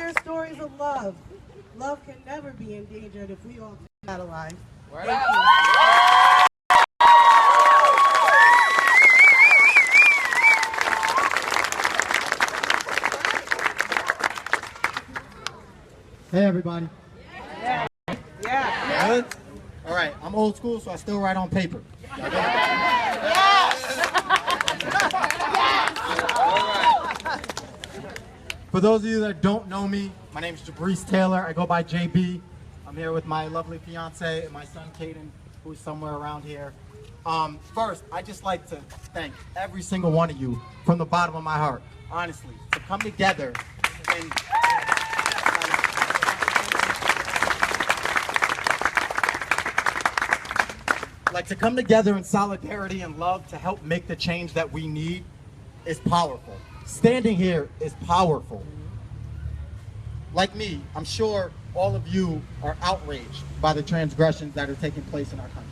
hear stories of love. Love can never be endangered if we all keep that alive. Thank you. Hey everybody. Yeah. Yeah. Good? All right, I'm old school, so I still write on paper. Y'all got it? For those of you that don't know me, my name is Jabreche Taylor. I go by JB. I'm here with my lovely fiance and my son Caden, who's somewhere around here. First, I'd just like to thank every single one of you from the bottom of my heart, honestly, to come together and to come together in solidarity and love to help make the change that we need is powerful. Standing here is powerful. Like me, I'm sure all of you are outraged by the transgressions that are taking place in our country.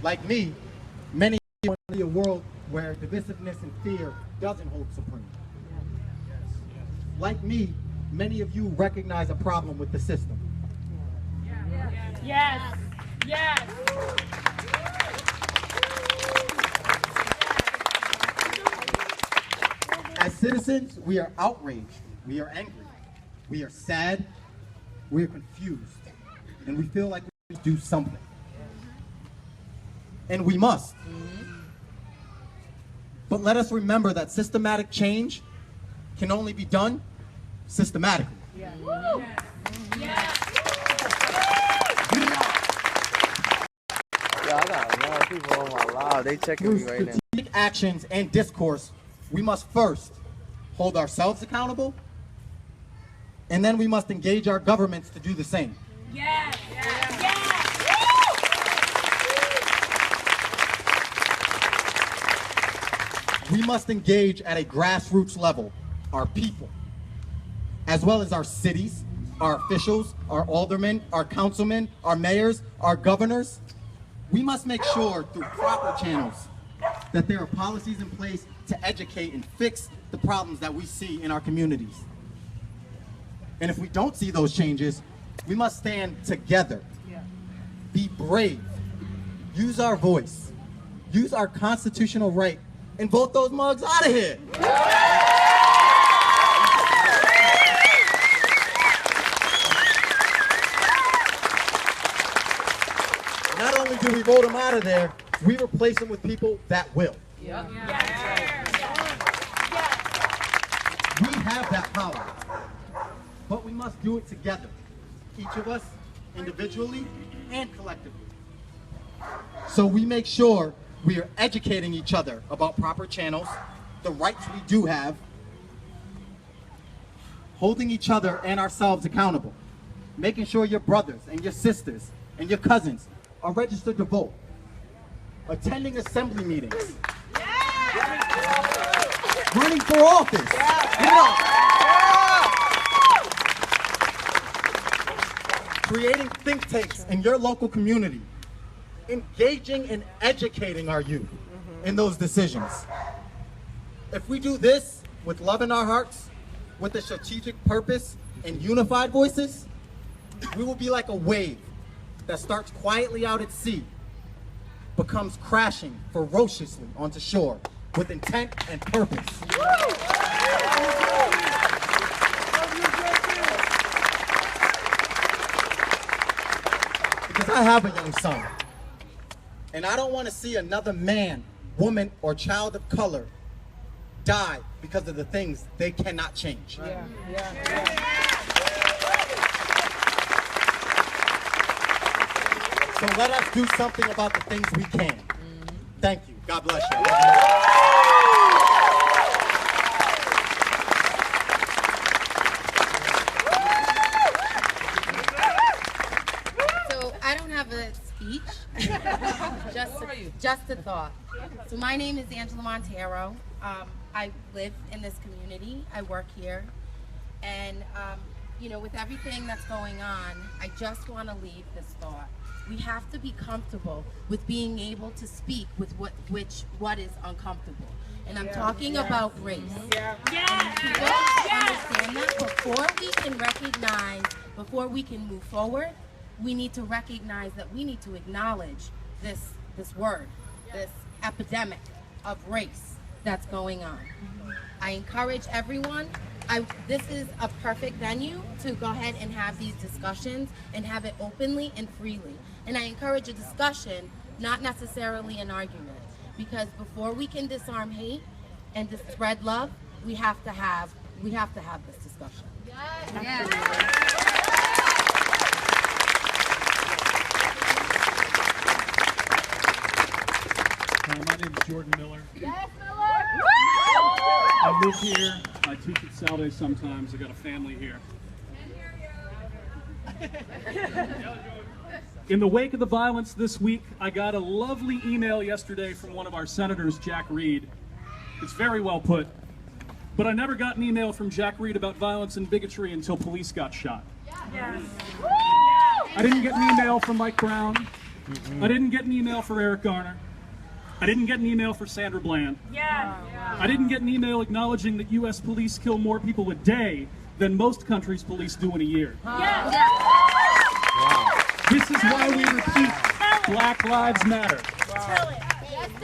Like me, many of you want to see a world where divisiveness and fear doesn't hold supreme. Like me, many of you recognize a problem with the system. Yes. Yes. As citizens, we are outraged, we are angry, we are sad, we are confused, and we feel like we must do something. And we must. But let us remember that systematic change can only be done systematically. Yeah. Yeah. Yeah, I got a lot of people on my live. They checking me right now. Strategic actions and discourse, we must first hold ourselves accountable, and then we must engage our governments to do the same. Yes. Yes. Yes. We must engage at a grassroots level, our people, as well as our cities, our officials, our aldermen, our councilmen, our mayors, our governors. We must make sure through proper channels that there are policies in place to educate and fix the problems that we see in our communities. And if we don't see those changes, we must stand together, be brave, use our voice, use our constitutional right, and vote those mugs out of here. Not only do we vote them out of there, we replace them with people that will. Yeah. We have that power, but we must do it together, each of us individually and collectively. So we make sure we are educating each other about proper channels, the rights we do have, holding each other and ourselves accountable, making sure your brothers and your sisters and your cousins are registered to vote, attending assembly meetings, running for office, creating think tanks in your local community, engaging and educating our youth in those decisions. If we do this with love in our hearts, with a strategic purpose and unified voices, we will be like a wave that starts quietly out at sea, becomes crashing ferociously onto shore with intent and purpose. Because I have a young son, and I don't want to see another man, woman, or child of color die because of the things they cannot change. So let us do something about the things we can. Thank you. God bless you. So I don't have a speech, just a thought. So my name is Angela Monteiro. I live in this community. I work here. And you know, with everything that's going on, I just want to leave this thought. We have to be comfortable with being able to speak with what is uncomfortable. And I'm talking about race. Yes. People understand that before we can recognize, before we can move forward, we need to recognize that we need to acknowledge this word, this epidemic of race that's going on. I encourage everyone, this is a perfect venue to go ahead and have these discussions and have it openly and freely. And I encourage a discussion, not necessarily an argument, because before we can disarm hate and spread love, we have to have this discussion. My name is Jordan Miller. Yes, Miller. I live here. I teach at Salve sometimes. I got a family here. In the wake of the violence this week, I got a lovely email yesterday from one of our senators, Jack Reed. It's very well put. But I never got an email from Jack Reed about violence and bigotry until police got shot. Yes. I didn't get an email from Mike Brown. I didn't get an email for Eric Garner. I didn't get an email for Sandra Bland. Yes. I didn't get an email acknowledging that U.S. police kill more people a day than most countries' police do in a year. Yes. This is why we repeat Black Lives Matter.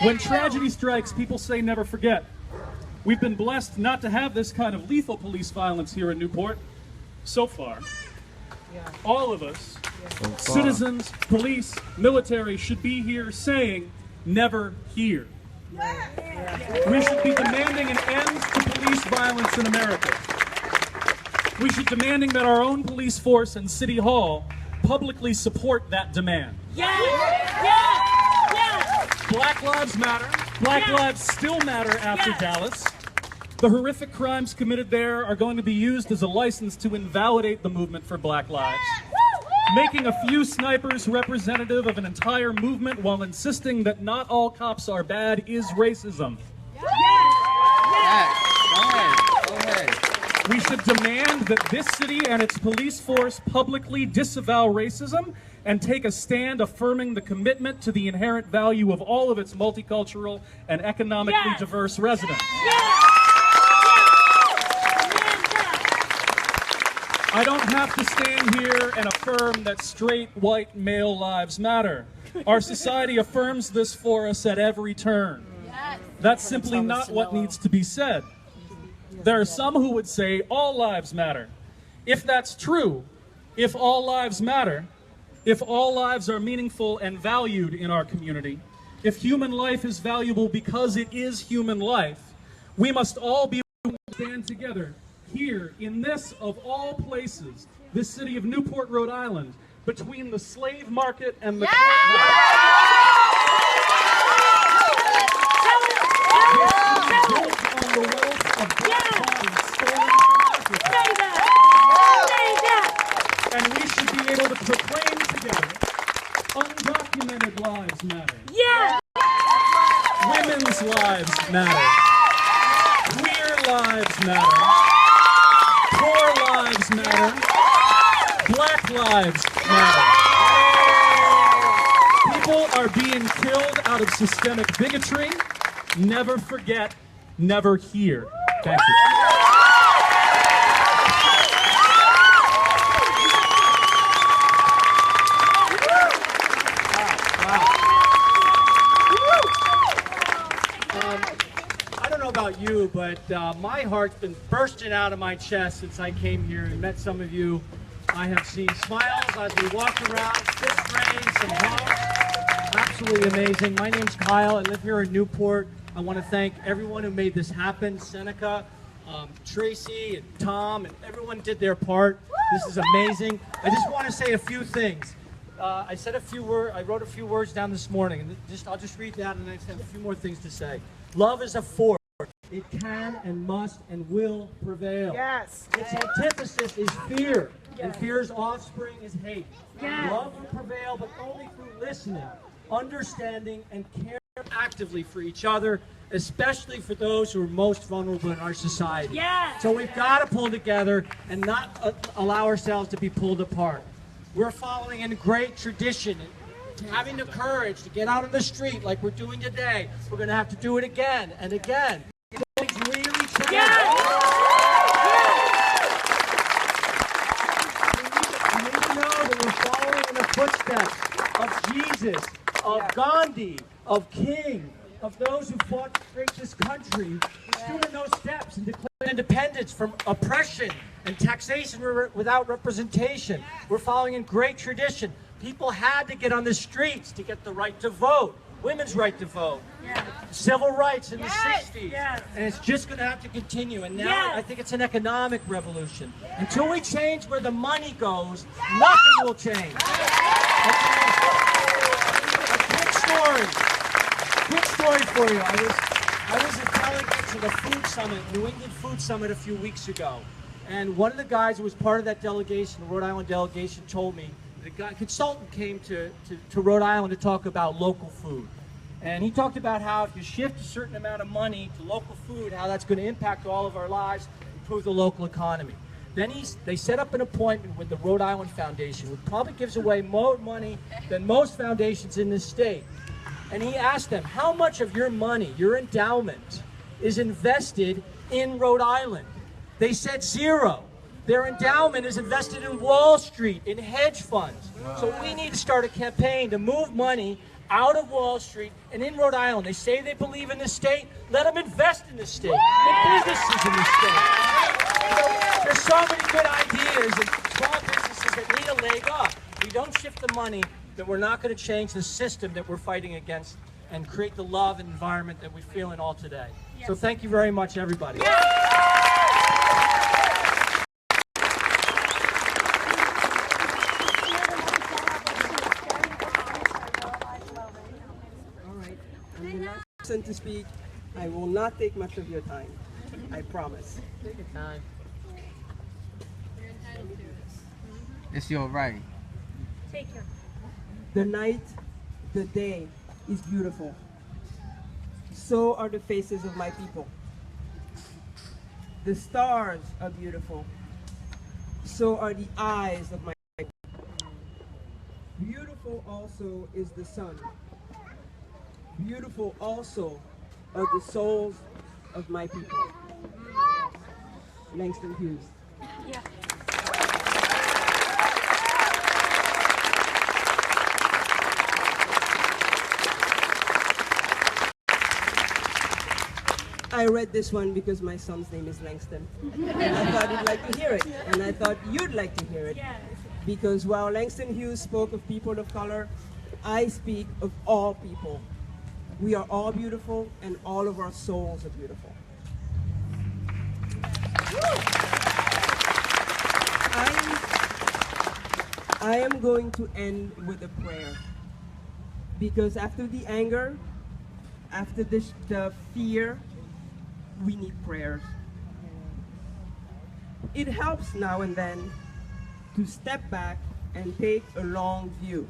When tragedy strikes, people say never forget. We've been blessed not to have this kind of lethal police violence here in Newport so far. All of us, citizens, police, military, should be here saying never here. We should be demanding an end to police violence in America. We should be demanding that our own police force and City Hall publicly support that demand. Yes. Yes. Yes. Black Lives Matter. Black lives still matter after Dallas. The horrific crimes committed there are going to be used as a license to invalidate the movement for Black Lives. Making a few snipers representative of an entire movement while insisting that not all cops are bad is racism. We should demand that this city and its police force publicly disavow racism and take a stand affirming the commitment to the inherent value of all of its multicultural and economically diverse residents. I don't have to stand here and affirm that straight white male lives matter. Our society affirms this for us at every turn. That's simply not what needs to be said. There are some who would say all lives matter. If that's true, if all lives matter, if all lives are meaningful and valued in our community, if human life is valuable because it is human life, we must all be willing to stand together here in this, of all places, this city of Newport, Rhode Island, between the slave market and the on the wealth of black bodies stolen from Africa. And we should be able to proclaim together, undocumented lives matter. Women's lives matter. Queer lives matter. Poor lives matter. Black lives matter. People are being killed out of systemic bigotry. Never forget, never hear. Thank you. I don't know about you, but my heart's been bursting out of my chest since I came here and met some of you. I have seen smiles as we walked around, fist raised, some hugs. Absolutely amazing. My name's Kyle. I live here in Newport. I want to thank everyone who made this happen. Seneca, Tracy, and Tom, and everyone did their part. This is amazing. I just want to say a few things. I wrote a few words down this morning, and I'll just read that, and I just have a few more things to say. Love is a force. It can and must and will prevail. Yes. Its antithesis is fear, and fear's offspring is hate. Love will prevail, but only through listening, understanding, and caring actively for each other, especially for those who are most vulnerable in our society. So we've got to pull together and not allow ourselves to be pulled apart. We're following in a great tradition, having the courage to get out on the street like we're doing today. We're going to have to do it again and again. We need to know that we're following in the footsteps of Jesus, of Gandhi, of King, of those who fought to create this country. We're still in those steps and declared independence from oppression and taxation without representation. We're following in great tradition. People had to get on the streets to get the right to vote. Women's right to vote. Civil rights in the 60s. And it's just going to have to continue. And now I think it's an economic revolution. Until we change where the money goes, nothing will change. A quick story for you. I was a delegate to the Food Summit, New England Food Summit a few weeks ago. And one of the guys who was part of that delegation, the Rhode Island delegation, told me the consultant came to Rhode Island to talk about local food. And he talked about how if you shift a certain amount of money to local food, how that's going to impact all of our lives, improve the local economy. Then they set up an appointment with the Rhode Island Foundation, which probably gives away more money than most foundations in this state. And he asked them, how much of your money, your endowment, is invested in Rhode Island? They said zero. Their endowment is invested in Wall Street, in hedge funds. So we need to start a campaign to move money out of Wall Street and in Rhode Island. They say they believe in the state. Let them invest in the state. Make businesses in the state. There's so many good ideas and small businesses that need a leg up. If we don't shift the money, then we're not going to change the system that we're fighting against and create the love and environment that we feel in all today. So thank you very much, everybody. To speak. I will not take much of your time. I promise. Take your time. It's your right. Take your. The night, the day is beautiful. So are the faces of my people. The stars are beautiful. So are the eyes of my people. Beautiful also is the sun. Beautiful also are the souls of my people. Langston Hughes. Yeah. I read this one because my son's name is Langston. And I thought you'd like to hear it. And I thought you'd like to hear it. Because while Langston Hughes spoke of people of color, I speak of all people. We are all beautiful, and all of our souls are beautiful. I am going to end with a prayer. Because after the anger, after the fear, we need prayers. It helps now and then to step back and take a long view.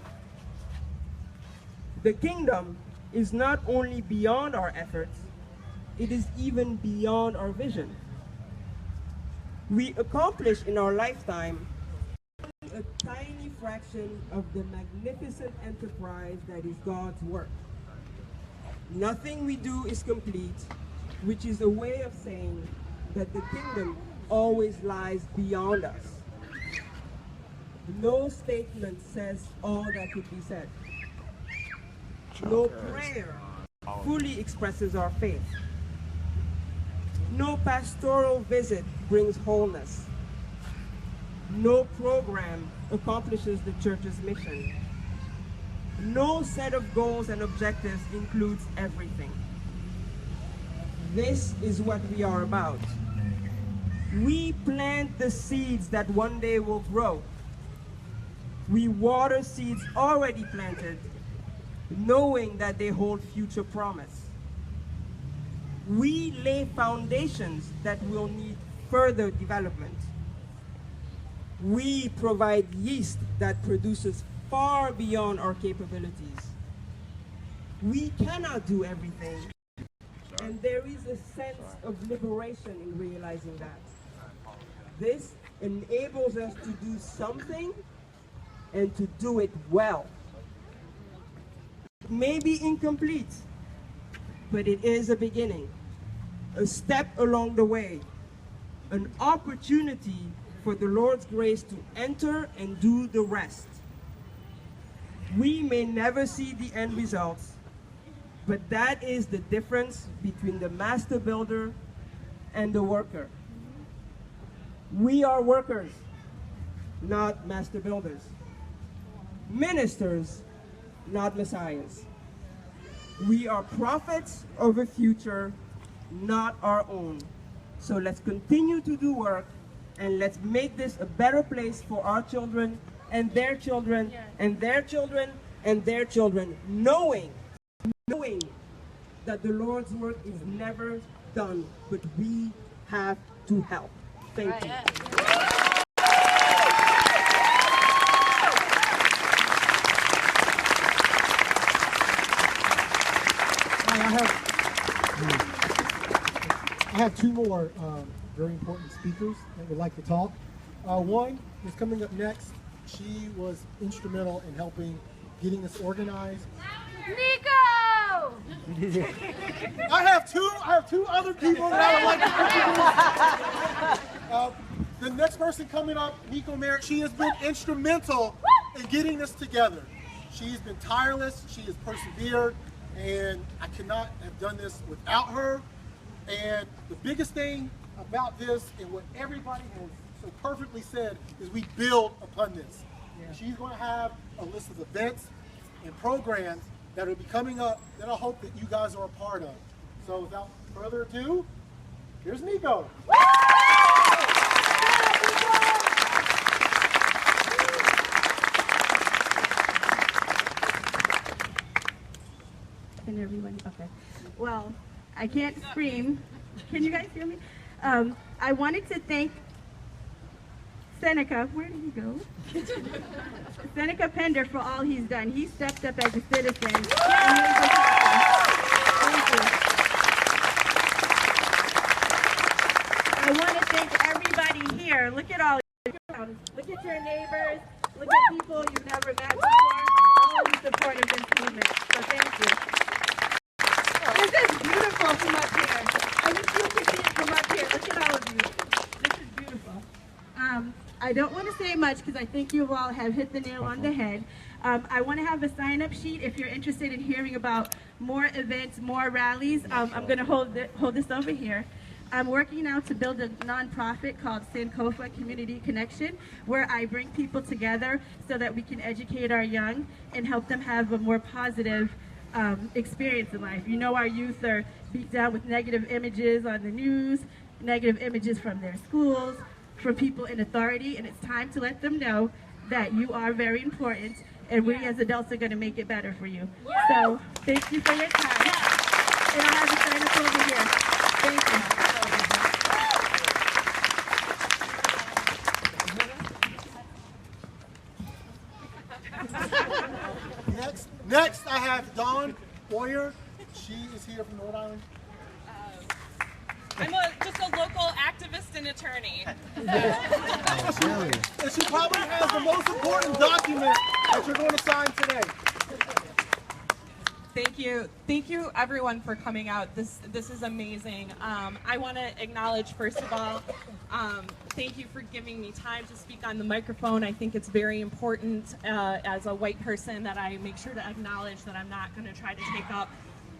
The kingdom is not only beyond our efforts, it is even beyond our vision. We accomplish in our lifetime a tiny fraction of the magnificent enterprise that is God's work. Nothing we do is complete, which is a way of saying that the kingdom always lies beyond us. No statement says all that could be said. No prayer fully expresses our faith. No pastoral visit brings wholeness. No program accomplishes the church's mission. No set of goals and objectives includes everything. This is what we are about. We plant the seeds that one day will grow. We water seeds already planted, knowing that they hold future promise. We lay foundations that will need further development. We provide yeast that produces far beyond our capabilities. We cannot do everything, and there is a sense of liberation in realizing that. This enables us to do something and to do it well. It may be incomplete, but it is a beginning. a step along the way, an opportunity for the Lord's grace to enter and do the rest. We may never see the end results, but that is the difference between the master builder and the worker. We are workers, not master builders. Ministers, not messiahs. We are prophets of a future, not our own. So let's continue to do work, and let's make this a better place for our children and their children and their children and their children, knowing that the Lord's work is never done, but we have to help. Thank you. I have two more very important speakers that would like to talk. One is coming up next. She was instrumental in helping getting us organized. Niko! I have two other people that I would like to introduce. The next person coming up, Niko Merritt, she has been instrumental in getting this together. She's been tireless, she has persevered, and I could not have done this without her. And the biggest thing about this, and what everybody has so perfectly said, is we build upon this. And she's going to have a list of events and programs that will be coming up that I hope that you guys are a part of. So without further ado, here's Niko. Can everyone? Okay. Well, I can't scream. Can you guys hear me? I wanted to thank Seneca. Where did he go? Seneca Pender for all he's done. He stepped up as a citizen. And he was a Thank you. I want to thank everybody here. Look at all. Look at your neighbors. Look at people you've never met before. All in support of this movement. So thank you. This is beautiful from up here. I wish you could see it from up here. Look at all of you. This is beautiful. I don't want to say much because I think you all have hit the nail on the head. I want to have a sign-up sheet if you're interested in hearing about more events, more rallies. I'm going to hold this over here. I'm working now to build a nonprofit called Sankofa Community Connection, where I bring people together so that we can educate our young and help them have a more positive experience in life. You know, our youth are beat down with negative images on the news, negative images from their schools, from people in authority, and it's time to let them know that you are very important, and we as adults are going to make it better for you. So thank you for your time, and I'll have a sign up over here. Thank you. Next, I have Dawn Boyer. She is here from Rhode Island. I'm just a local activist and attorney. And she probably has the most important document that you're going to sign today. Thank you everyone for coming out. This is amazing. I want to acknowledge, first of all, thank you for giving me time to speak on the microphone. I think it's very important as a white person that I make sure to acknowledge that I'm not going to try to take up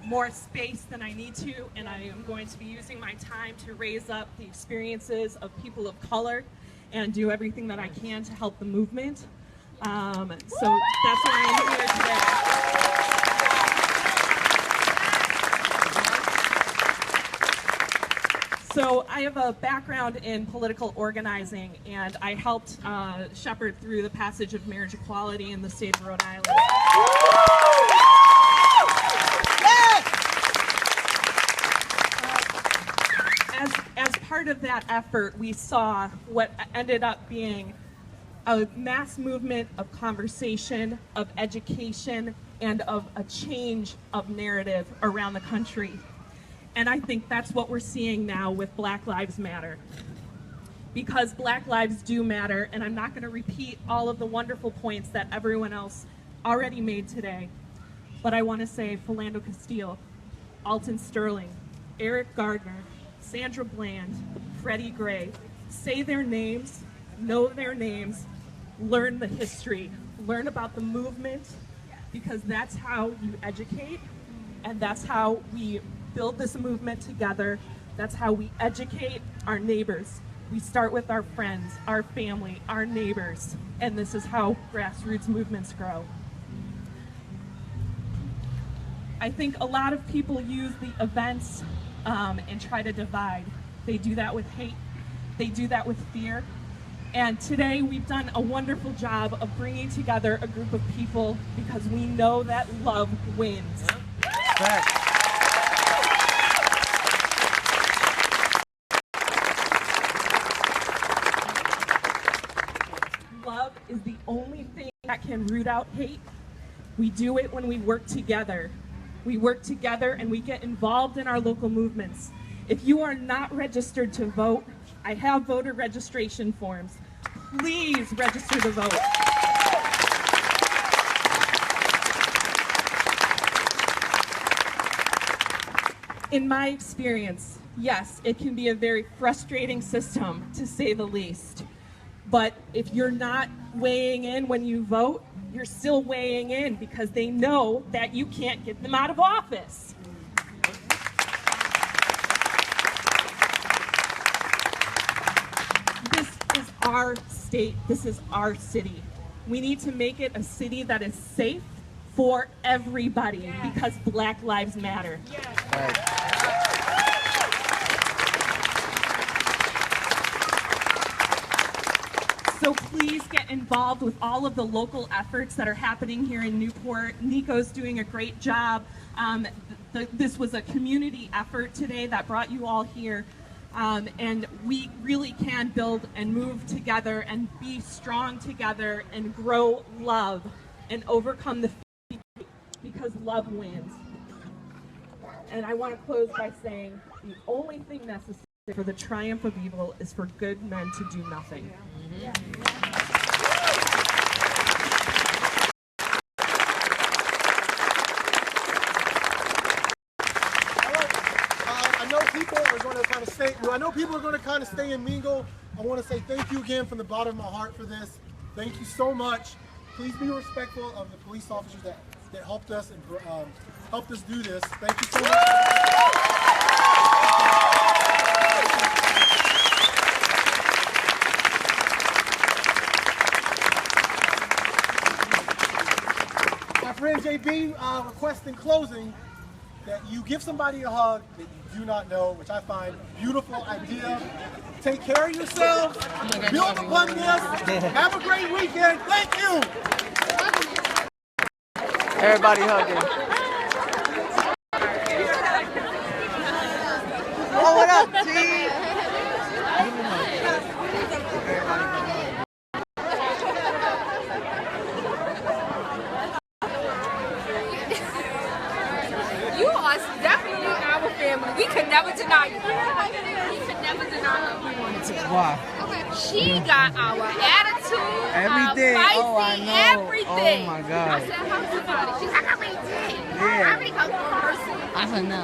more space than I need to, and I am going to be using my time to raise up the experiences of people of color and do everything that I can to help the movement. So that's why I'm here today. So I have a background in political organizing, and I helped shepherd through the passage of marriage equality in the state of Rhode Island. As part of that effort, we saw what ended up being a mass movement of conversation, of education, and of a change of narrative around the country. And I think that's what we're seeing now with Black Lives Matter. Because Black lives do matter, and I'm not going to repeat all of the wonderful points that everyone else already made today. But I want to say Philando Castile, Alton Sterling, Eric Gardner, Sandra Bland, Freddie Gray. Say their names, know their names, learn the history, learn about the movement, because that's how you educate, and that's how we build this movement together. That's how we educate our neighbors. We start with our friends, our family, our neighbors, and this is how grassroots movements grow. I think a lot of people use the events and try to divide. They do that with hate. They do that with fear. And today we've done a wonderful job of bringing together a group of people because we know that love wins. Love is the only thing that can root out hate. We do it when we work together. We work together and we get involved in our local movements. If you are not registered to vote, I have voter registration forms. Please register to vote. In my experience, yes, it can be a very frustrating system, to say the least. But if you're not weighing in when you vote, you're still weighing in because they know that you can't get them out of office. This is our state. This is our city. We need to make it a city that is safe for everybody because Black Lives Matter. So please get involved with all of the local efforts that are happening here in Newport. Niko's doing a great job. This was a community effort today that brought you all here. And we really can build and move together and be strong together and grow love and overcome the fear because love wins. And I want to close by saying the only thing necessary for the triumph of evil is for good men to do nothing. I know people are going to kind of stay. I know people are going to kind of stay and mingle. I want to say thank you again from the bottom of my heart for this. Thank you so much. Please be respectful of the police officers that helped us and helped us do this. Thank you so much. My friend JB requests in closing that you give somebody a hug that you do not know, which I find a beautiful idea. Take care of yourselves. Build upon this. Have a great weekend. Thank you. Everybody hugging. Oh, what up, T? You are definitely our family. We could never deny you. We could never deny you. Why? She got our attitude, Everything. our feisty, Oh, I know. everything. Oh, my God. I said, how's about it? She's like, I already did. Yeah. I already hugged one person. I said no.